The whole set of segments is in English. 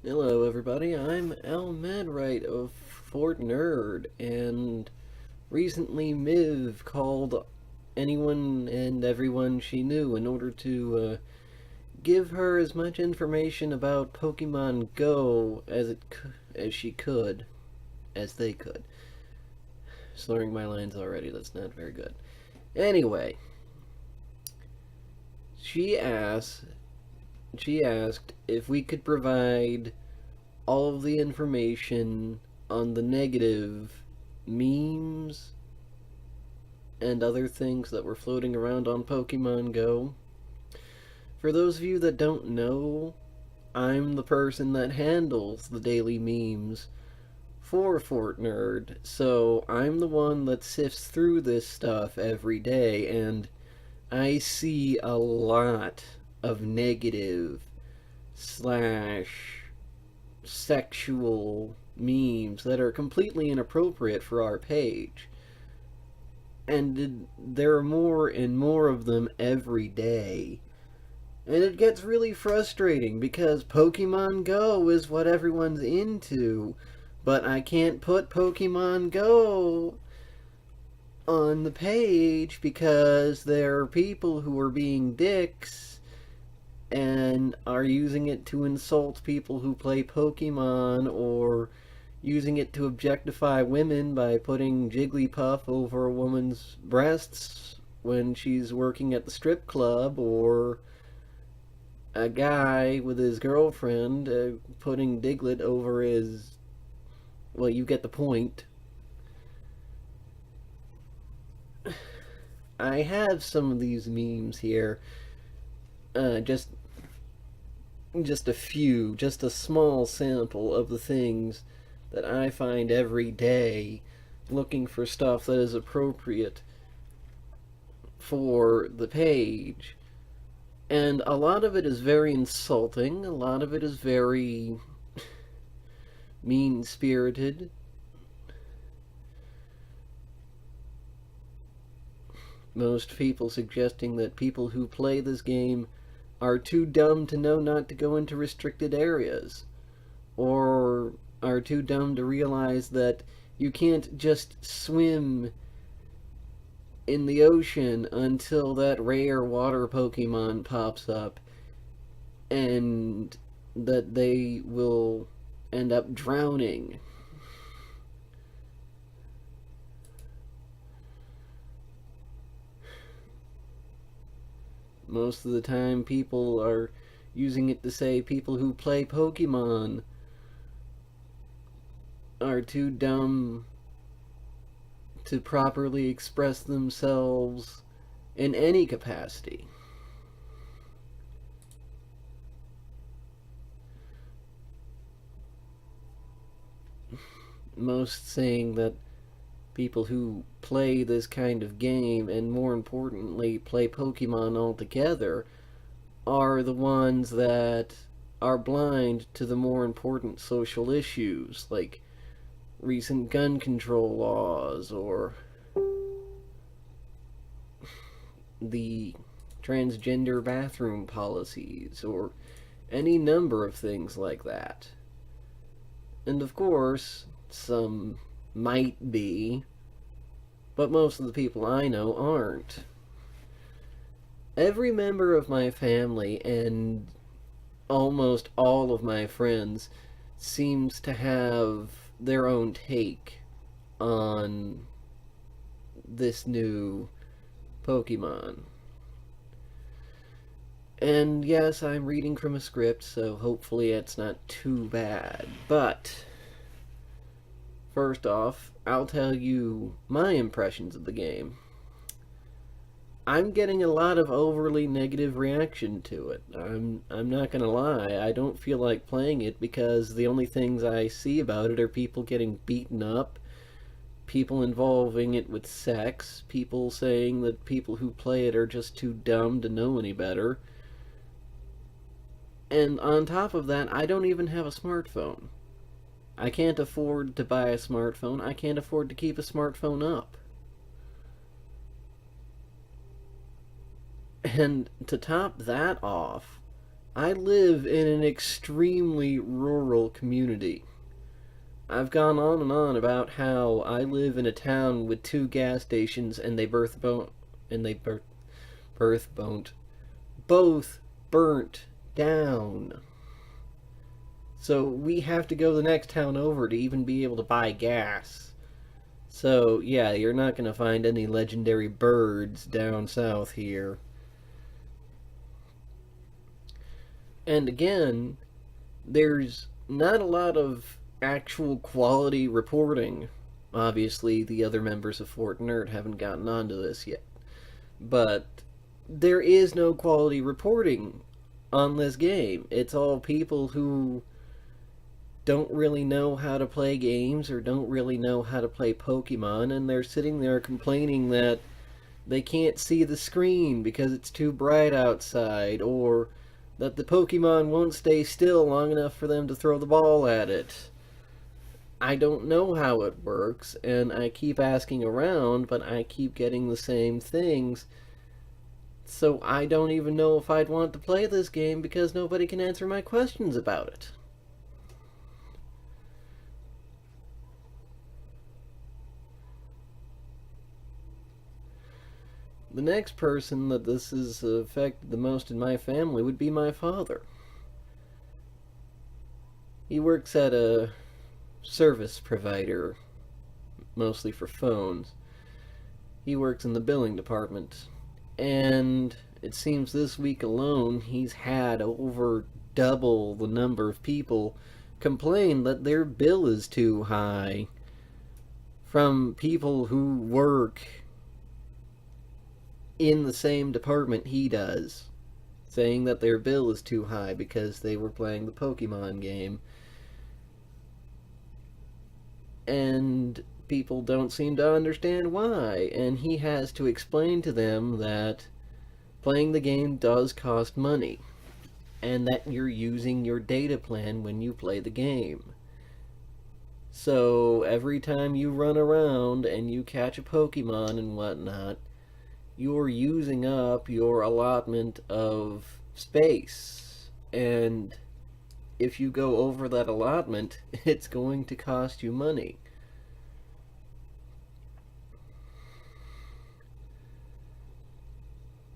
Hello, everybody. I'm Al Madright of Fort Nerd, and recently Miv called anyone and everyone she knew in order to give her as much information about Pokemon Go as she could, as they could. Slurring my lines already. That's not very good. Anyway, she asked she asked if we could provide all of the information on the negative memes and other things that were floating around on Pokemon Go. For those of you that don't know, I'm the person that handles the daily memes for Fort Nerd, so I'm the one that sifts through this stuff every day, and I see a lot of negative slash sexual memes that are completely inappropriate for our page. And there are more and more of them every day. And it gets really frustrating because Pokemon Go is what everyone's into. But I can't put Pokemon Go on the page because there are people who are being dicks and are using it to insult people who play Pokemon, or using it to objectify women by putting Jigglypuff over a woman's breasts when she's working at the strip club, or a guy with his girlfriend putting Diglett over his. Well, you get the point. I have some of these memes here. Just a few, just a small sample of the things that I find every day looking for stuff that is appropriate for the page. And a lot of it is very insulting, a lot of it is very mean spirited. Most people suggesting that people who play this game are too dumb to know not to go into restricted areas, or are too dumb to realize that you can't just swim in the ocean until that rare water Pokemon pops up, and that they will end up drowning. Most of the time, people are using it to say people who play Pokemon are too dumb to properly express themselves in any capacity. Most saying that people who play this kind of game, and more importantly, play Pokemon altogether, are the ones that are blind to the more important social issues, like recent gun control laws, or the transgender bathroom policies, or any number of things like that. And of course, some might be, but most of the people I know aren't. Every member of my family and almost all of my friends seems to have their own take on this new Pokemon. And yes, I'm reading from a script, so hopefully it's not too bad. But first off, I'll tell you my impressions of the game. I'm getting a lot of overly negative reaction to it. I'm not gonna lie. I don't feel like playing it because the only things I see about it are people getting beaten up, people involving it with sex, people saying that people who play it are just too dumb to know any better. And on top of that, I don't even have a smartphone. I can't afford to buy a smartphone. I can't afford to keep a smartphone up. And to top that off, I live in an extremely rural community. I've gone on and on about how I live in a town with two gas stations and they both burnt down. So we have to go the next town over to even be able to buy gas. So yeah, you're not gonna find any legendary birds down south here. And again, there's not a lot of actual quality reporting. Obviously, the other members of Fort Nerd haven't gotten onto this yet. But there is no quality reporting on this game. It's all people who don't really know how to play games or don't really know how to play Pokemon, and they're sitting there complaining that they can't see the screen because it's too bright outside, or that the Pokemon won't stay still long enough for them to throw the ball at it. I don't know how it works, and I keep asking around, but I keep getting the same things. So I don't even know if I'd want to play this game because nobody can answer my questions about it. The next person that this has affected the most in my family would be my father. He works at a service provider, mostly for phones. He works in the billing department. And it seems this week alone he's had over double the number of people complain that their bill is too high from people who work in the same department he does, saying that their bill is too high because they were playing the Pokemon game. And people don't seem to understand why, and he has to explain to them that playing the game does cost money, and that you're using your data plan when you play the game. So every time you run around and you catch a Pokemon and whatnot, you're using up your allotment of space. And if you go over that allotment, it's going to cost you money.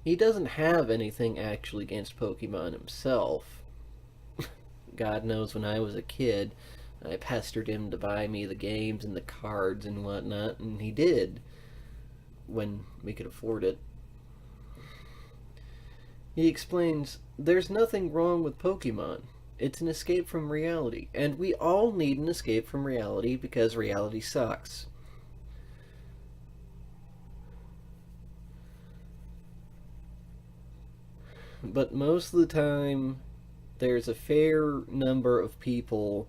He doesn't have anything actually against Pokemon himself. God knows when I was a kid, I pestered him to buy me the games and the cards and whatnot, and he did when we could afford it. He explains, there's nothing wrong with Pokemon. It's an escape from reality, and we all need an escape from reality because reality sucks. But most of the time, there's a fair number of people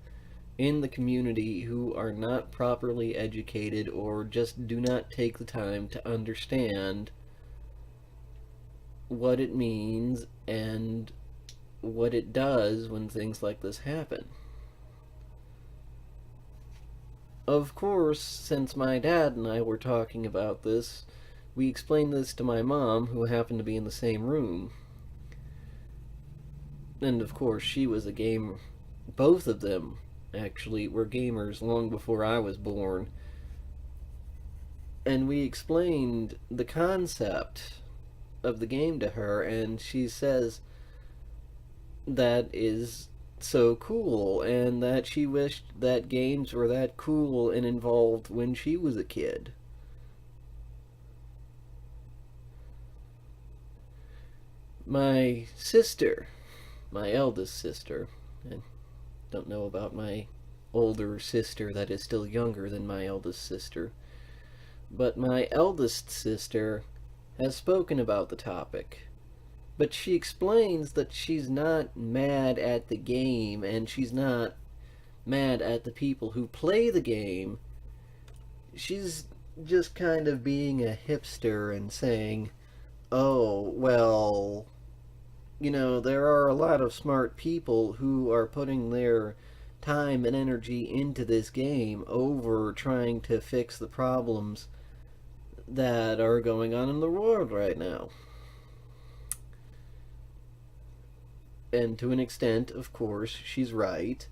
in the community who are not properly educated or just do not take the time to understand what it means and what it does when things like this happen. Of course, since my dad and I were talking about this, we explained this to my mom, who happened to be in the same room. And of course, she was a gamer. Both of them, actually, were gamers long before I was born. And we explained the concept of the game to her, and she says that is so cool, and that she wished that games were that cool and involved when she was a kid. My sister, my eldest sister, and don't know about my older sister that is still younger than my eldest sister, but my eldest sister has spoken about the topic. But she explains that she's not mad at the game, and she's not mad at the people who play the game. She's just kind of being a hipster and saying, oh, well, there are a lot of smart people who are putting their time and energy into this game over trying to fix the problems that are going on in the world right now. And to an extent, of course, she's right.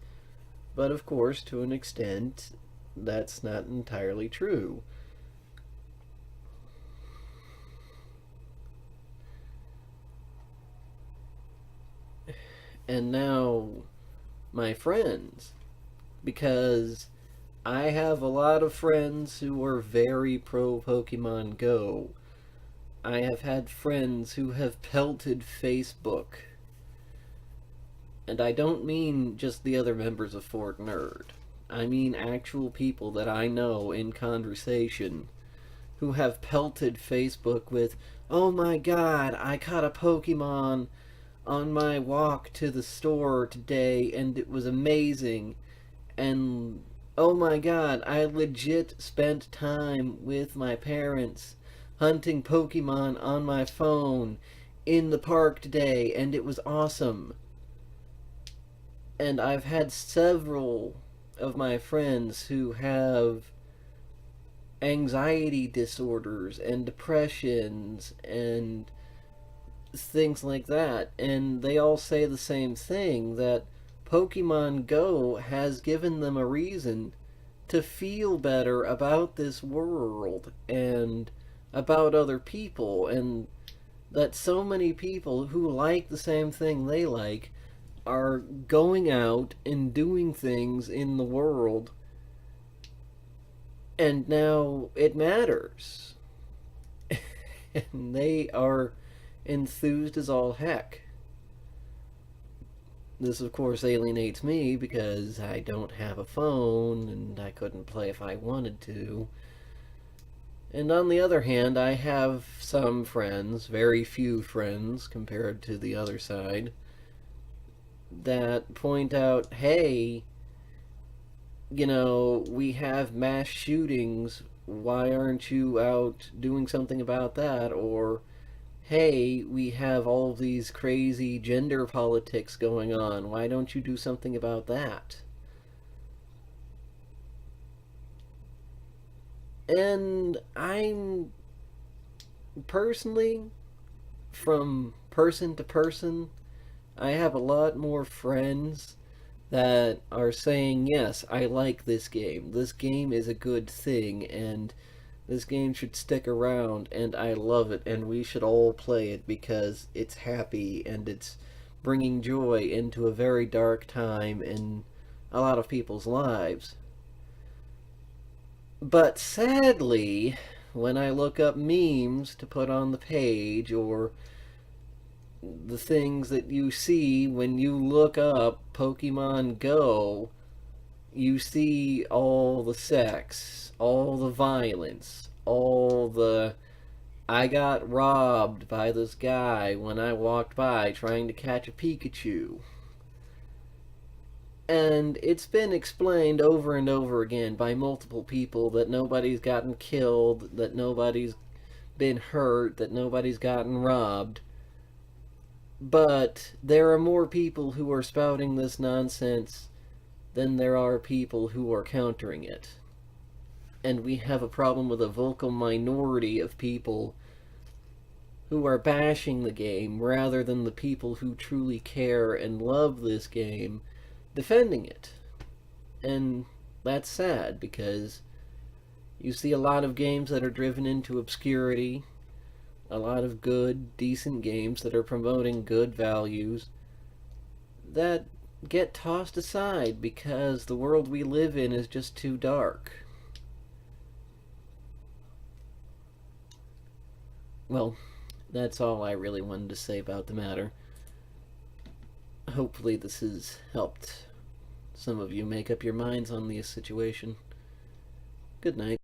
But of course, to an extent, that's not entirely true. And now, my friends, because I have a lot of friends who are very pro Pokemon Go. I have had friends who have pelted Facebook. And I don't mean just the other members of Fort Nerd. I mean actual people that I know in conversation who have pelted Facebook with, "Oh my god, I caught a Pokemon on my walk to the store today and it was amazing." And oh my god, I legit spent time with my parents hunting Pokemon on my phone in the park today and it was awesome. And I've had several of my friends who have anxiety disorders and depressions and things like that, and they all say the same thing, that Pokemon Go has given them a reason to feel better about this world and about other people, and that so many people who like the same thing they like are going out and doing things in the world, and now it matters. And they are enthused as all heck. This, of course, alienates me because I don't have a phone and I couldn't play if I wanted to. And on the other hand, I have some friends, very few friends compared to the other side, that point out, hey, we have mass shootings. Why aren't you out doing something about that? Or, hey, we have all these crazy gender politics going on. Why don't you do something about that? And I'm personally, from person to person, I have a lot more friends that are saying, yes, I like this game. This game is a good thing, and this game should stick around, and I love it, and we should all play it because it's happy and it's bringing joy into a very dark time in a lot of people's lives. But sadly, when I look up memes to put on the page, or the things that you see when you look up Pokemon Go, you see all the sex, all the violence, all the "I got robbed by this guy when I walked by trying to catch a Pikachu." And it's been explained over and over again by multiple people that nobody's gotten killed, that nobody's been hurt, that nobody's gotten robbed. But there are more people who are spouting this nonsense than there are people who are countering it. And we have a problem with a vocal minority of people who are bashing the game rather than the people who truly care and love this game defending it. And that's sad because you see a lot of games that are driven into obscurity, a lot of good, decent games that are promoting good values that get tossed aside because the world we live in is just too dark. Well, that's all I really wanted to say about the matter. Hopefully this has helped some of you make up your minds on the situation. Good night.